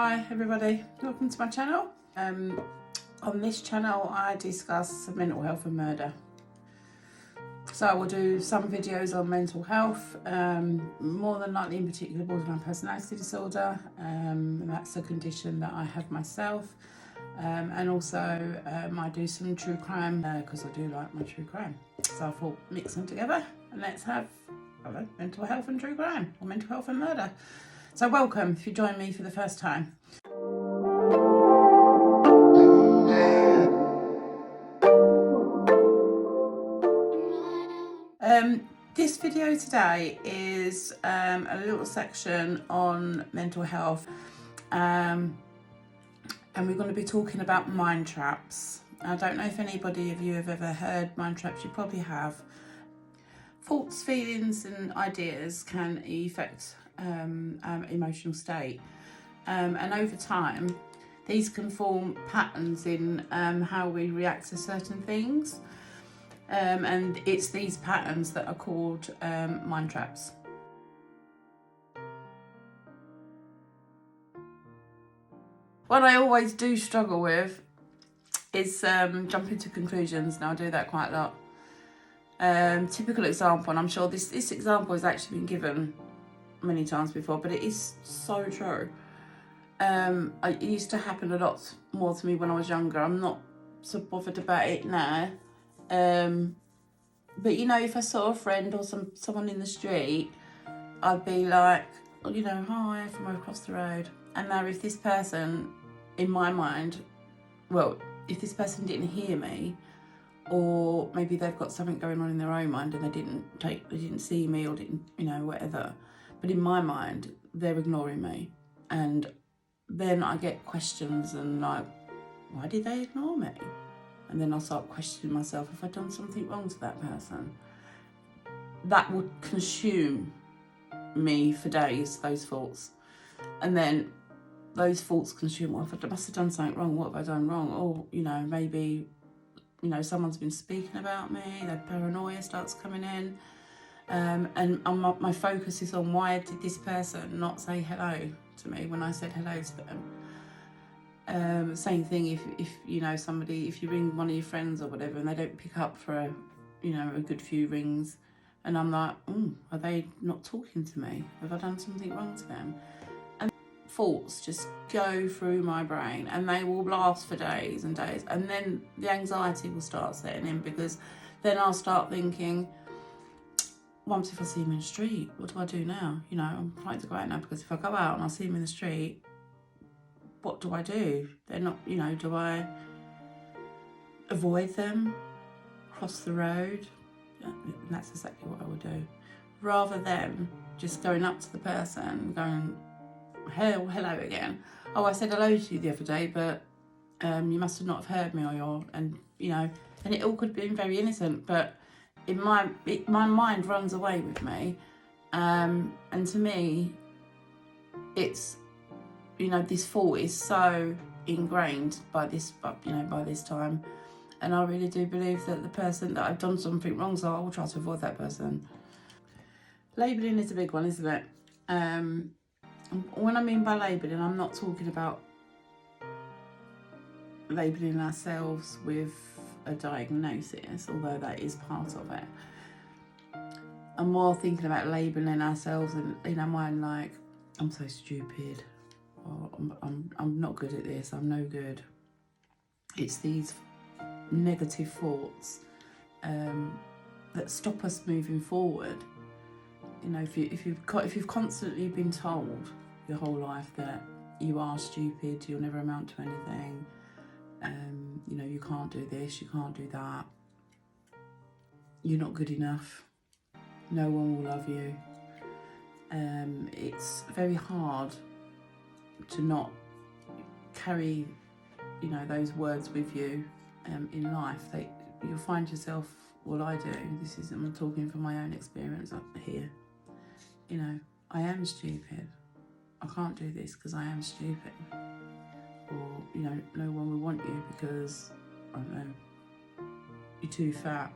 Hi everybody, welcome to my channel. On this channel I discuss mental health and murder. So I will do some videos on mental health, more than likely in particular borderline personality disorder, and that's a condition that I have myself. And also I do some true crime because I do like my true crime. So I thought mix them together and let's have mental health and true crime, or mental health and murder. So welcome if you join me for the first time. This video today is a little section on mental health, and we're going to be talking about mind traps. I don't know if anybody of you have ever heard mind traps. You probably have. Thoughts, feelings and ideas can affect our emotional state, and over time these can form patterns in how we react to certain things, and it's these patterns that are called mind traps. What I always do struggle with is jumping to conclusions, and I do that quite a lot. Typical example, and I'm sure this example has actually been given many times before, but it is so true. It used to happen a lot more to me when I was younger. I'm not so bothered about it now. But you know, if I saw a friend or someone in the street, I'd be like, you know, hi, from across the road. And now if this person, in my mind, well, if this person didn't hear me, or maybe they've got something going on in their own mind and they didn't see me, or didn't, you know, whatever. But in my mind, they're ignoring me. And then I get questions and like, why did they ignore me? And then I'll start questioning myself, if I've done something wrong to that person. That would consume me for days, those thoughts. And then those thoughts consume, well, I must have done something wrong, what have I done wrong? Or, you know, maybe, you know, someone's been speaking about me, their paranoia starts coming in. And my focus is on, why did this person not say hello to me when I said hello to them? Same thing if you know somebody, if you ring one of your friends or whatever and they don't pick up for a good few rings, and I'm like, are they not talking to me? Have I done something wrong to them? And thoughts just go through my brain and they will last for days and days, and then the anxiety will start setting in, because then I'll start thinking, once if I see him in the street, what do I do now? You know, I'm trying to go out now, because if I go out and I see him in the street, what do I do? They're not, you know, do I avoid them, cross the road? Yeah, and that's exactly what I would do. Rather than just going up to the person, going, hello again. Oh, I said hello to you the other day, but you must have not have heard me, and you know, and it all could have been very innocent, but in my mind runs away with me, and to me, it's, you know, this thought is so ingrained by this time, and I really do believe that the person, that I've done something wrong, so I will try to avoid that person. Labelling is a big one, isn't it? When I mean by labelling, I'm not talking about labelling ourselves with a diagnosis, although that is part of it. I'm more thinking about labelling ourselves in our mind, like, I'm so stupid, or I'm not good at this, I'm no good. It's these negative thoughts that stop us moving forward. You know, if you've constantly been told your whole life that you are stupid, you'll never amount to anything, you know, you can't do this, you can't do that, you're not good enough, no one will love you, it's very hard to not carry, you know, those words with you in life. You'll find yourself, well, I do, I'm talking from my own experience up here, you know, I am stupid, I can't do this because I am stupid, or, you know, no one will want you because, I don't know, you're too fat.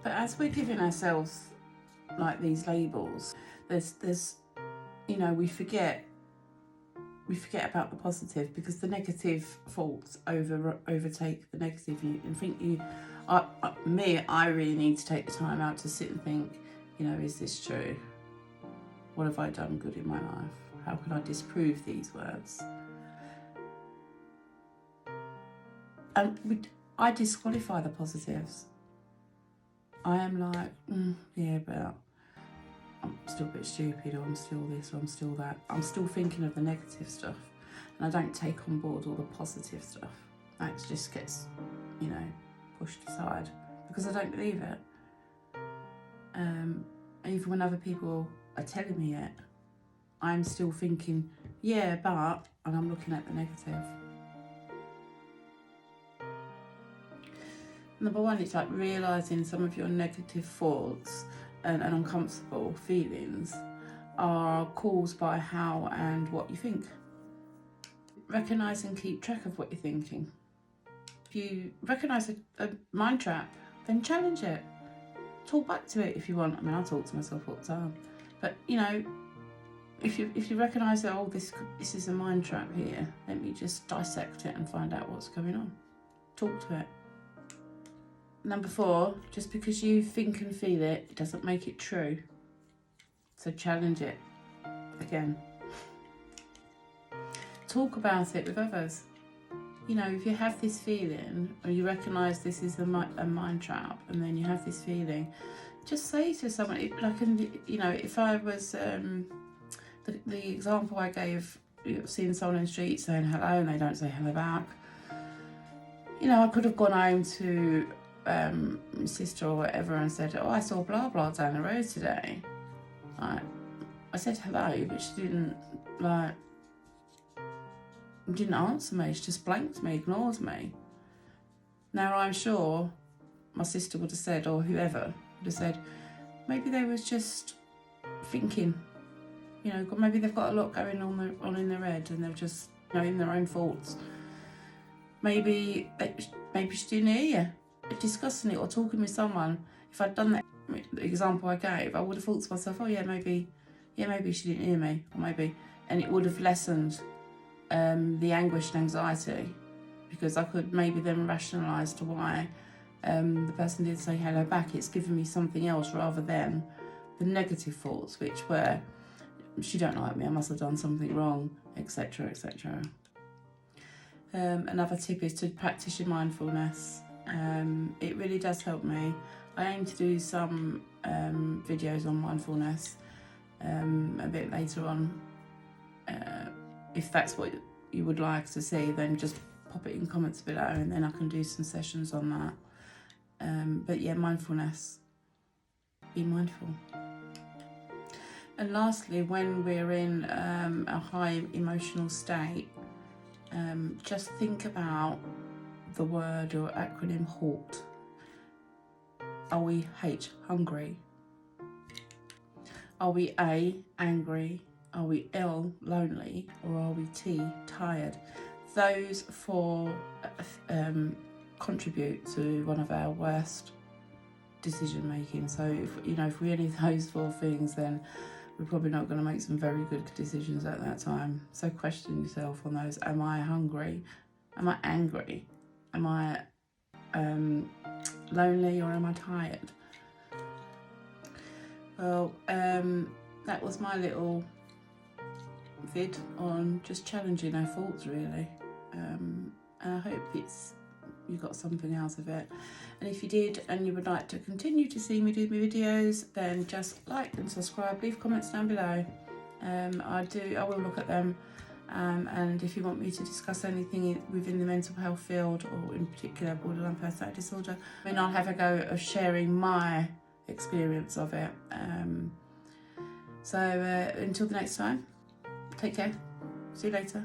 But as we're giving ourselves like these labels, there's you know, we forget we forget about the positive, because the negative thoughts overtake the negative. I really need to take the time out to sit and think, you know, is this true? What have I done good in my life? How can I disprove these words? And I disqualify the positives. I am like, yeah, but I'm still a bit stupid, or I'm still this, or I'm still that. I'm still thinking of the negative stuff, and I don't take on board all the positive stuff. That just gets, you know, pushed aside because I don't believe it. Even when other people are telling me it, I'm still thinking, yeah, but, and I'm looking at the negative. Number one, it's like realising some of your negative thoughts and uncomfortable feelings are caused by how and what you think. Recognise and keep track of what you're thinking. If you recognise a mind trap, then challenge it. Talk back to it if you want. I mean, I talk to myself all the time. But, you know, if you recognise that, oh, this is a mind trap here, let me just dissect it and find out what's going on. Talk to it. Number 4, just because you think and feel it doesn't make it true. So challenge it again. Talk about it with others. You know, if you have this feeling, or you recognise this is a mind trap, and then you have this feeling, just say to someone, like, you know, if I was, the example I gave, seeing someone in the street saying hello and they don't say hello back, you know, I could have gone home to my sister or whatever and said, oh, I saw blah blah down the road today. I said hello, but she didn't answer me. She just blanked me, ignored me. Now I'm sure my sister would have said, or whoever would have said, maybe they was just thinking, you know, maybe they've got a lot going on in their head, and they're just, you know, in their own thoughts. Maybe she didn't hear you discussing it or talking with someone. If I'd done that example I gave, I would have thought to myself, oh yeah, maybe she didn't hear me, or maybe, and it would have lessened the anguish and anxiety, because I could maybe then rationalise to why the person did say hello back. It's given me something else rather than the negative thoughts, which were, she don't like me, I must have done something wrong, etc, etc. Another tip is to practice your mindfulness. It really does help me. I aim to do some videos on mindfulness a bit later on. If that's what you would like to see, then just pop it in comments below, and then I can do some sessions on that. But yeah, mindfulness. Be mindful. And lastly, when we're in a high emotional state, just think about the word or acronym HALT. Are we H, hungry? Are we A, angry? Are we L, lonely? Or are we T, tired? Those 4 contribute to one of our worst decision making. So if we're any of those 4 things, then we're probably not going to make some very good decisions at that time. So question yourself on those. Am I hungry? Am I angry? Am I lonely, or am I tired? Well, that was my little vid on just challenging our thoughts, really. And I hope you got something out of it. And if you did, and you would like to continue to see me do my videos, then just like and subscribe, leave comments down below. I will look at them. And if you want me to discuss anything within the mental health field, or in particular borderline personality disorder, then I'll have a go of sharing my experience of it. So until the next time, take care. See you later.